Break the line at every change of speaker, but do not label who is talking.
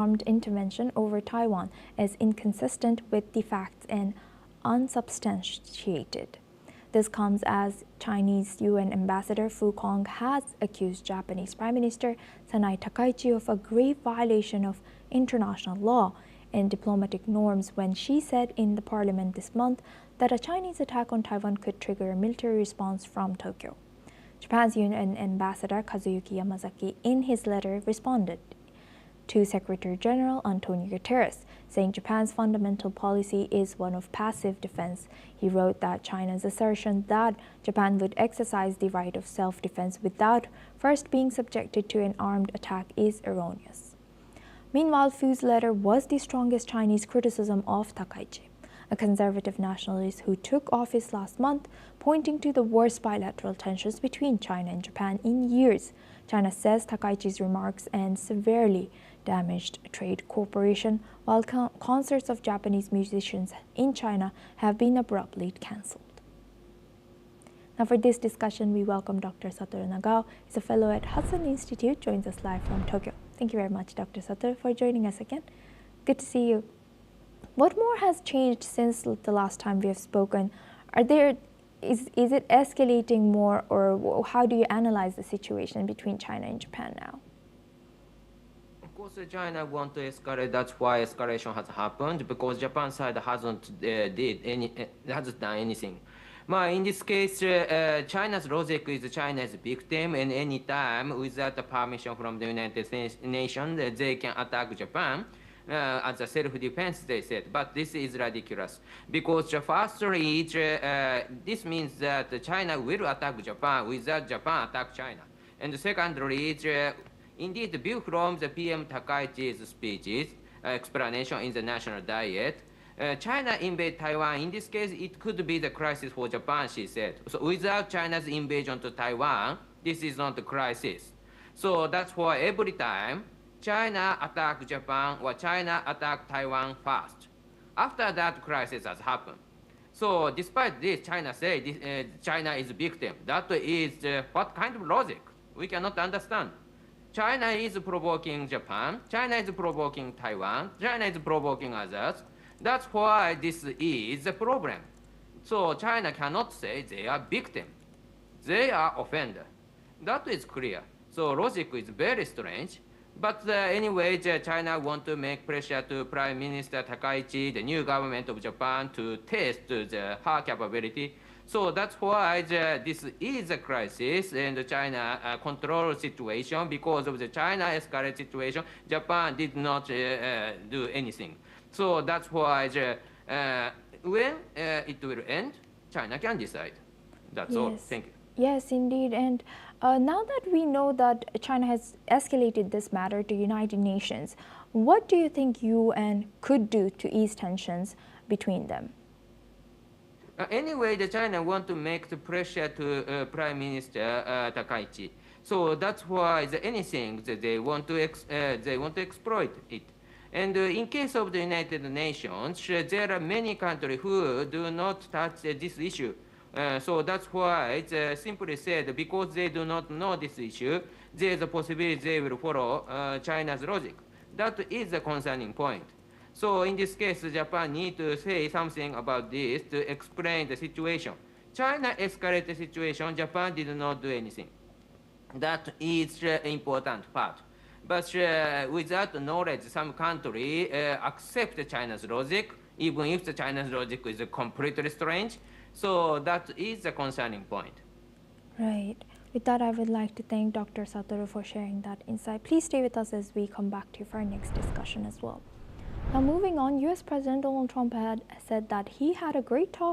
armed intervention over Taiwan is inconsistent with the facts and unsubstantiated. This comes as Chinese UN Ambassador Fu Kong has accused Japanese Prime Minister Takaichi of a grave violation of international law and diplomatic norms when she said in the parliament this month that a Chinese attack on Taiwan could trigger a military response from Tokyo. Japan's UN Ambassador Kazuyuki Yamazaki, in his letter, responded to Secretary General Antonio Guterres, saying Japan's fundamental policy is one of passive defense. He wrote that China's assertion that Japan would exercise the right of self-defense without first being subjected to an armed attack is erroneous. Meanwhile, Fu's letter was the strongest Chinese criticism of Takaichi, a conservative nationalist who took office last month, pointing to the worst bilateral tensions between China and Japan in years. China says Takaichi's remarks and severely damaged trade cooperation, while concerts of Japanese musicians in China have been abruptly cancelled. Now for this discussion, we welcome Dr. Satoru Nagao. He's a fellow at Hudson Institute, joins us live from Tokyo. Thank you very much, Dr. Satoru, for joining us again. Good to see you. What more has changed since the last time we have spoken? Is it escalating more, or how do you analyze the situation between China and Japan now?
Of course, China wants to escalate. That's why escalation has happened, because Japan side hasn't done anything. In this case, China's logic is China's victim, and any time without the permission from the United Nations, they can attack Japan. As a self-defense, they said, but this is ridiculous, because firstly, this means that China will attack Japan without Japan attack China. And secondly, indeed, view from the PM Takaichi's speeches, explanation in the National Diet, China invade Taiwan. In this case, it could be the crisis for Japan, she said. So without China's invasion to Taiwan, this is not a crisis. So that's why every time China attack Japan or China attack Taiwan first. After that, crisis has happened. So despite this, China say China is a victim. That is what kind of logic? We cannot understand. China is provoking Japan. China is provoking Taiwan. China is provoking others. That's why this is a problem. So China cannot say they are victim. They are offender. That is clear. So logic is very strange. But anyway, China want to make pressure to Prime Minister Takaichi, the new government of Japan, to test her capability. So that's why this is a crisis, and China control situation. Because of the China escalate situation, Japan did not do anything. So that's why when it will end, China can decide. That's all. Thank you.
Yes, indeed. And now that we know that China has escalated this matter to United Nations, what do you think UN could do to ease tensions between them?
Anyway, China want to make the pressure to Prime Minister Takaichi. So that's why anything that they want to exploit it. And in case of the United Nations, there are many countries who do not touch this issue. So that's why it's simply said, because they do not know this issue, there is a possibility they will follow China's logic. That is a concerning point. So in this case, Japan needs to say something about this to explain the situation. China escalated the situation, Japan did not do anything. That is the important part. But without knowledge, some country accept China's logic, even if the China's logic is completely strange. So that is a concerning point.
Right. With that, I would like to thank Dr. Satoru for sharing that insight. Please stay with us as we come back to you for our next discussion as well. Now moving on, US President Donald Trump had said that he had a great talk